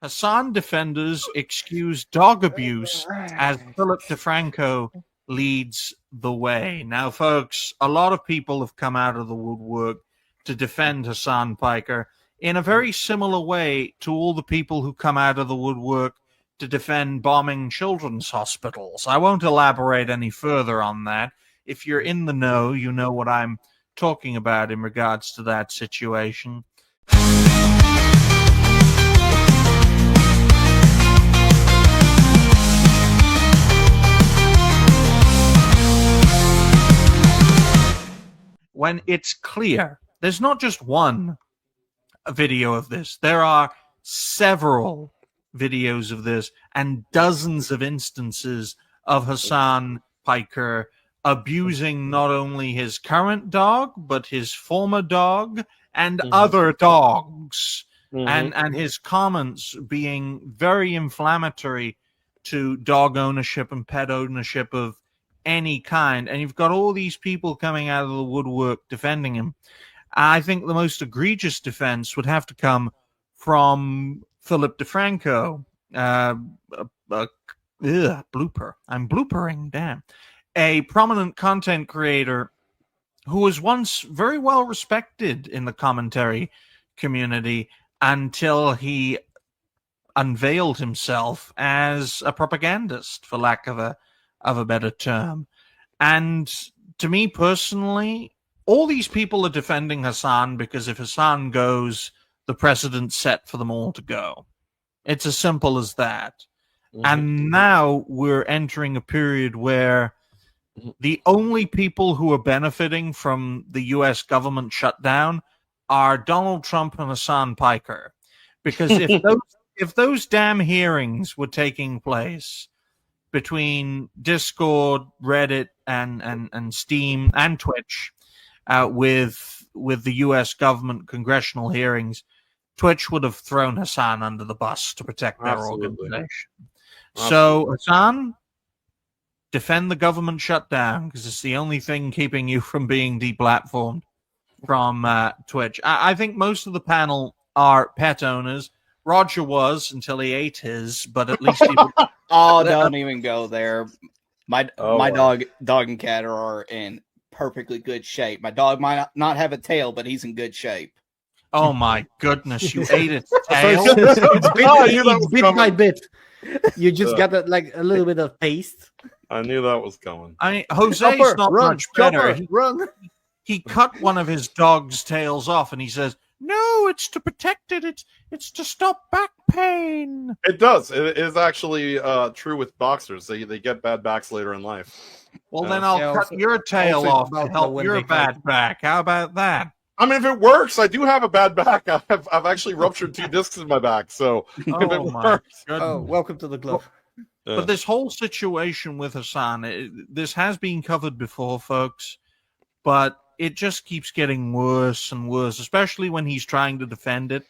Hasan defenders excuse dog abuse as Philip DeFranco leads the way. Now, folks, a lot of people have come out of the woodwork to defend Hasan Piker in a very similar way to all the people who come out of the woodwork to defend bombing children's hospitals. I won't elaborate any further on that. If you're in the know, you know what I'm talking about in regards to that situation. When it's clear, there's not just one video of this, there are several videos of this and dozens of instances of Hasan Piker abusing not only his current dog, but his former dog and other dogs. And his comments being very inflammatory to dog ownership and pet ownership of any kind. And you've got all these people coming out of the woodwork defending him. I think the most egregious defense would have to come from Philip DeFranco. Blooper. I'm bloopering, damn. A prominent content creator who was once very well respected in the commentary community until he unveiled himself as a propagandist, for lack of a better term. And to me personally, all these people are defending Hasan because if Hasan goes, the precedent's set for them all to go. It's as simple as that. And now we're entering a period where the only people who are benefiting from the U.S. government shutdown are Donald Trump and Hasan Piker. Because if those damn hearings were taking place between Discord, Reddit, and Steam and Twitch, with the U.S. government congressional hearings, Twitch would have thrown Hasan under the bus to protect their organization. So, Hasan, defend the government shutdown because it's the only thing keeping you from being deplatformed from Twitch. I think most of the panel are pet owners. Roger was until he ate his, but at least he Oh, don't even go there. My dog and cat are in perfectly good shape. My dog might not have a tail, but he's in good shape. Oh my goodness, you ate its tail? It's bit by bit. You just got a little bit of taste. I knew that was coming. I mean, Jose's not much better. Run. He cut one of his dog's tails off and he says, "No, it's to protect it. It's to stop back pain." It does. It is actually true with boxers. They get bad backs later in life. Well, then I'll cut your tail off to help your bad back. How about that? I mean, if it works, I do have a bad back. I've actually ruptured 2 discs in my back. So if it works. Welcome to the club. But this whole situation with Hasan, this has been covered before, folks, but it just keeps getting worse and worse, especially when he's trying to defend it,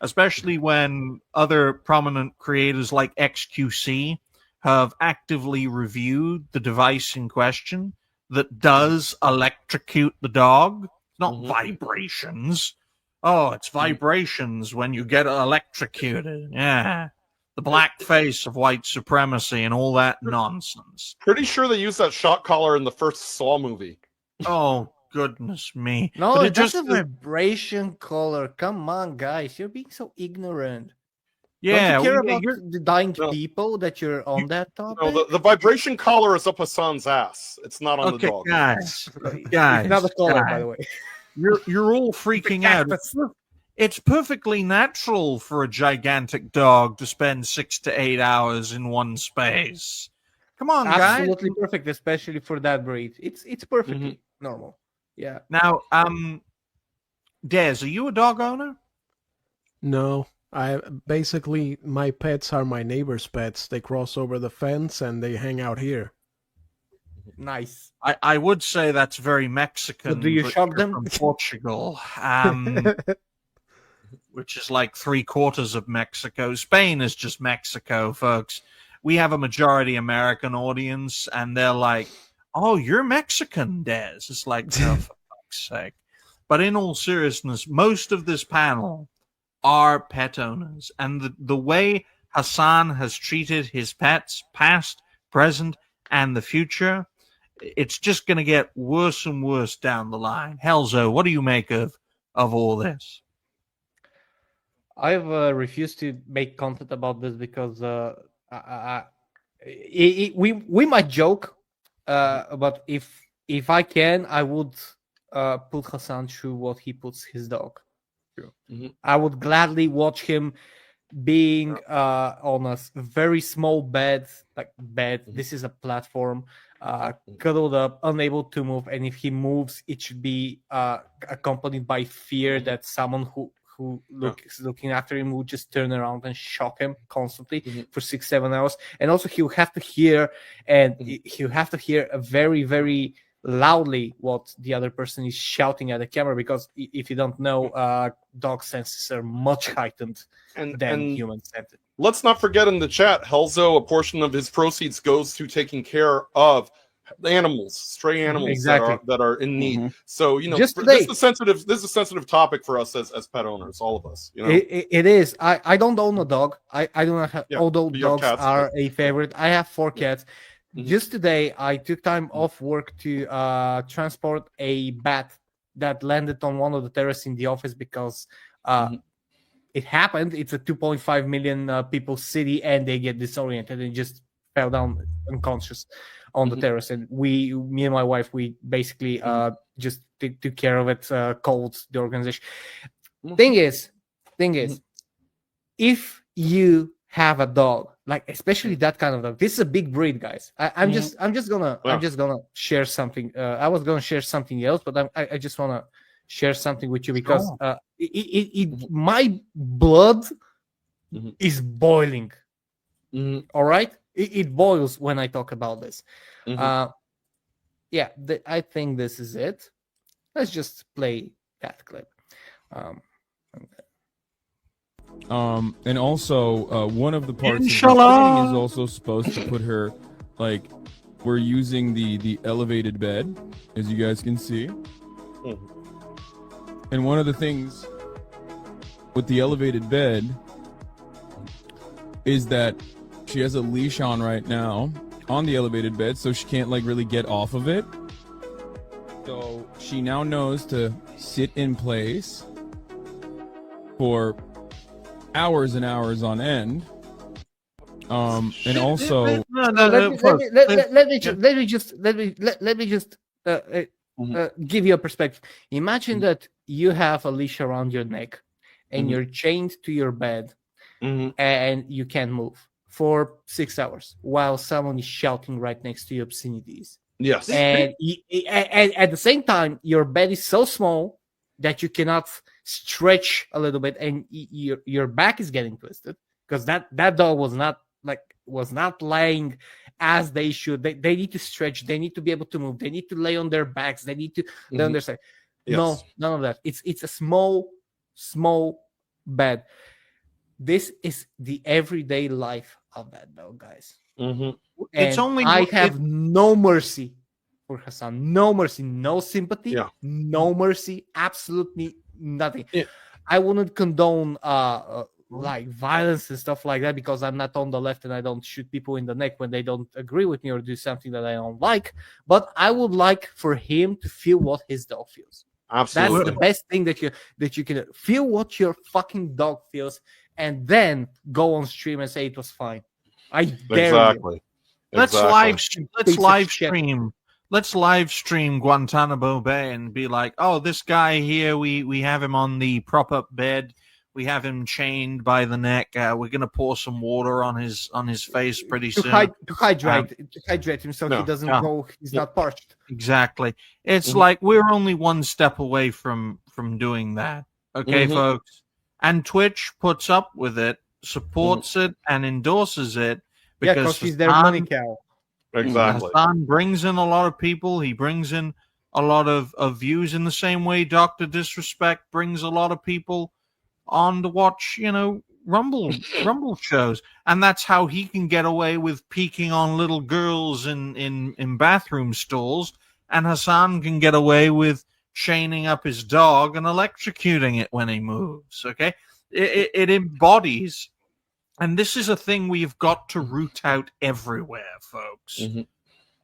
especially when other prominent creators like XQC have actively reviewed the device in question that does electrocute the dog. It's not vibrations. Oh, it's vibrations when you get electrocuted. Yeah. The black face of white supremacy and all that nonsense. Pretty sure they used that shock collar in the first Saw movie. Oh, goodness me. No, it's just a vibration color. Come on, guys. You're being so ignorant. Yeah. Don't you care about the dying people that you're on that topic? No, the vibration collar is up Hasan's ass. It's not on the dog. Guys. It's not the collar, by the way. You're all freaking out. It's perfectly natural for a gigantic dog to spend 6 to 8 hours in one space. Come on, guys. Absolutely perfect, especially for that breed. It's perfectly normal. Yeah. Now, Des, are you a dog owner? No. Basically, my pets are my neighbor's pets. They cross over the fence and they hang out here. Nice. I would say that's very Mexican. So do you shock them? From Portugal. Which is like 3/4 of Mexico. Spain is just Mexico, folks. We have a majority American audience, and they're like, "Oh, you're Mexican, Des." It's like, no, for fuck's sake. But in all seriousness, most of this panel are pet owners, and the way Hasan has treated his pets, past, present, and the future, it's just going to get worse and worse down the line. Helzo, what do you make of all this? I've refused to make content about this because we might joke, but if I can, I would put Hasan through what he puts his dog through. I would gladly watch him being on a very small bed. This is a platform, cuddled up, unable to move, and if he moves, it should be accompanied by fear that someone who is looking after him would just turn around and shock him constantly for 6-7 hours. And also he'll have to hear, very, very loudly what the other person is shouting at the camera, because if you don't know, dog senses are much heightened than human senses. Let's not forget in the chat, Helzo, a portion of his proceeds goes to taking care of animals, stray animals that are in need. So this is a sensitive topic for us as pet owners, all of us. It is. I don't own a dog. I do not have. Although dogs are a favorite, I have 4 cats. Just today, I took time off work to transport a bat that landed on one of the terraces in the office because it happened. It's a 2.5 million people city, and they get disoriented and just fell down unconscious on the terrace. And me and my wife, we basically just took care of it, called the organization. Thing is, if you have a dog, like especially that kind of dog, this is a big breed, guys. I'm just gonna share something. I was gonna share something else, but I just wanna share something with you because my blood is boiling. All right, it boils when I talk about this. I think this is it. Let's just play that clip. And also, one of the parts of the training is also supposed to put her, like, we're using the elevated bed, as you guys can see. And one of the things with the elevated bed is that she has a leash on right now on the elevated bed, so she can't like really get off of it. So she now knows to sit in place for hours and hours on end. And also let me just give you a perspective. Imagine that you have a leash around your neck and you're chained to your bed and you can't move for 6 hours while someone is shouting right next to you obscenities. Yes. And at the same time, your bed is so small that you cannot stretch a little bit, and your back is getting twisted because that dog was not laying as they should. They need to stretch. They need to be able to move. They need to lay on their backs. They need to lay on their side. Yes. No, none of that. It's a small bed. This is the everyday life of that dog, guys. I have no mercy for Hasan. No mercy, no sympathy, no mercy, absolutely nothing. I wouldn't condone like violence and stuff like that because I'm not on the left and I don't shoot people in the neck when they don't agree with me or do something that I don't like. But I would like for him to feel what his dog feels. Absolutely. That's the best thing that you can feel, what your fucking dog feels, and then go on stream and say it was fine. I dare you. Let's live stream. Let's live stream Guantanamo Bay and be like, oh, this guy here, we have him on the prop up bed. We have him chained by the neck. We're gonna pour some water on his face pretty soon to hydrate him so he doesn't go. He's not parched. Exactly. It's like we're only one step away from doing that. Okay, folks. And Twitch puts up with it, supports it, and endorses it because he's their money cow. Exactly. Hasan brings in a lot of people. He brings in a lot of views in the same way Dr. Disrespect brings a lot of people on to watch, Rumble shows. And that's how he can get away with peeking on little girls in bathroom stalls. And Hasan can get away with chaining up his dog and electrocuting it when he moves. Okay? it embodies, and this is a thing we've got to root out everywhere, folks. Mm-hmm.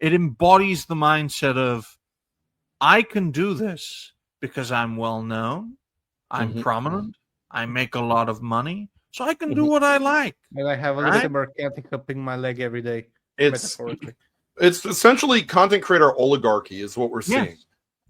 It embodies the mindset of, I can do this because I'm well known, I'm prominent, I make a lot of money, so I can do what I like. And I have a little mercantic cupping my leg every day. It's essentially content creator oligarchy is what we're seeing. Yes.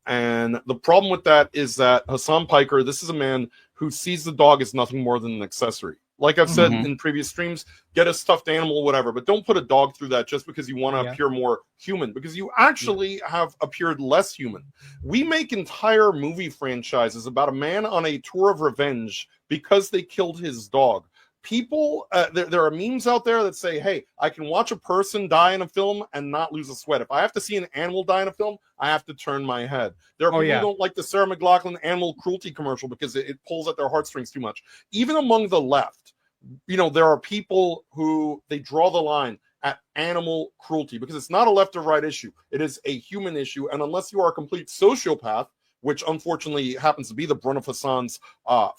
And the problem with that is that Hasan Piker, this is a man who sees the dog as nothing more than an accessory. Like I've said in previous streams, get a stuffed animal, whatever, but don't put a dog through that just because you want to appear more human, because you actually have appeared less human. We make entire movie franchises about a man on a tour of revenge because they killed his dog. People, there are memes out there that say, hey, I can watch a person die in a film and not lose a sweat. If I have to see an animal die in a film, I have to turn my head. There are people who don't like the Sarah McLachlan animal cruelty commercial because it pulls at their heartstrings too much. Even among the left, there are people who they draw the line at animal cruelty because it's not a left or right issue. It is a human issue. And unless you are a complete sociopath, which unfortunately happens to be the brunt of Hasan's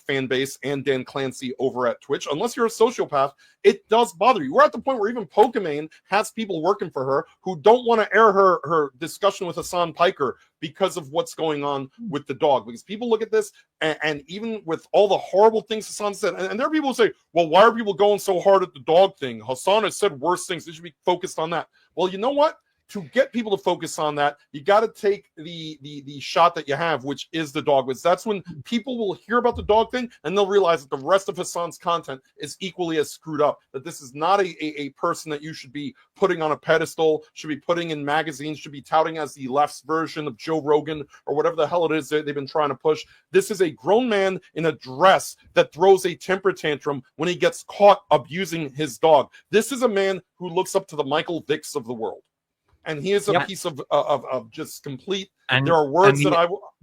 fan base and Dan Clancy over at Twitch. Unless you're a sociopath, it does bother you. We're at the point where even Pokimane has people working for her who don't want to air her discussion with Hasan Piker because of what's going on with the dog. Because people look at this, and even with all the horrible things Hasan said, and there are people who say, well, why are people going so hard at the dog thing? Hasan has said worse things. They should be focused on that. Well, you know what? To get people to focus on that, you got to take the shot that you have, which is the dog. Because that's when people will hear about the dog thing and they'll realize that the rest of Hasan's content is equally as screwed up. That this is not a person that you should be putting on a pedestal, should be putting in magazines, should be touting as the left's version of Joe Rogan or whatever the hell it is they've been trying to push. This is a grown man in a dress that throws a temper tantrum when he gets caught abusing his dog. This is a man who looks up to the Michael Vicks of the world. And he is a piece of just complete. And there are words that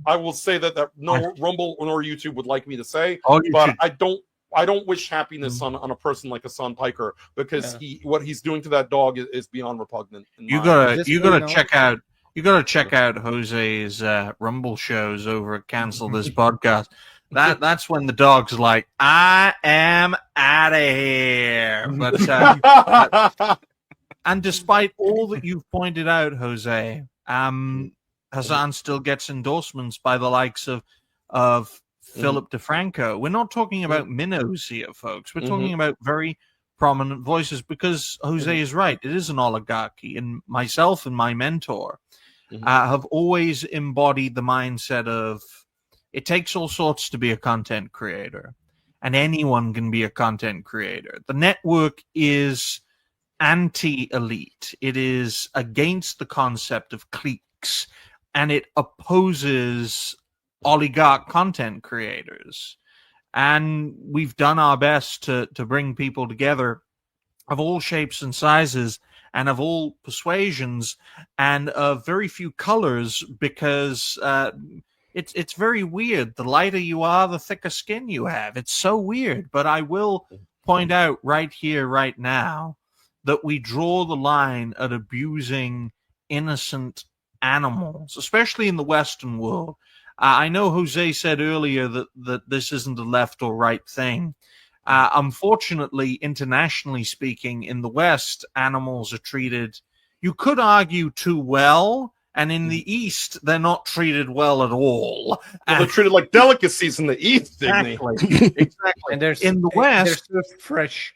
I will say that no Rumble nor YouTube would like me to say, but I don't wish happiness on a person like Hasan Piker because what he's doing to that dog is beyond repugnant. You gotta check out Jose's Rumble shows over at Cancel This Podcast. That's when the dog's like, I am out of here. But and despite all that you've pointed out, Jose, Hasan still gets endorsements by the likes of Philip DeFranco. We're not talking about minnows here, folks. We're talking about very prominent voices because Jose is right. It is an oligarchy. And myself and my mentor have always embodied the mindset of it takes all sorts to be a content creator. And anyone can be a content creator. The network is anti-elite. It is against the concept of cliques, and it opposes oligarch content creators. And we've done our best to bring people together of all shapes and sizes and of all persuasions and of very few colors because it's very weird. The lighter you are, the thicker skin you have. It's so weird. But I will point out right here, right now, that we draw the line at abusing innocent animals, especially in the Western world. I know Jose said earlier that this isn't a left or right thing. Unfortunately, internationally speaking, in the West, animals are treated, you could argue, too well, and in the East, they're not treated well at all. Well, they're treated like delicacies in the East, exactly. And in the West, they're fresh.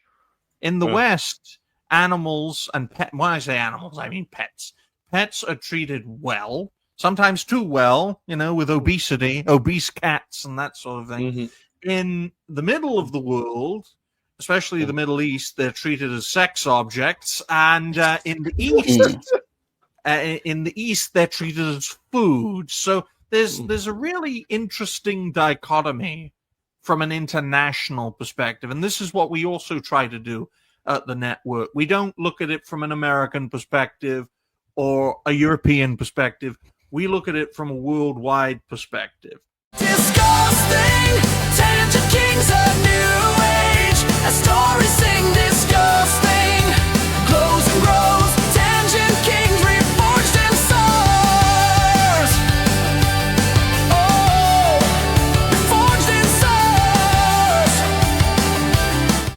In the West, animals and when I say animals, I mean pets. Pets are treated well, sometimes too well, with obesity, obese cats and that sort of thing. In the middle of the world, especially the Middle East, they're treated as sex objects, and in the East, they're treated as food. So there's a really interesting dichotomy from an international perspective, and this is what we also try to do at the network. We don't look at it from an American perspective or a European perspective. We look at it from a worldwide perspective. Disgusting, tangent kings, a new age, a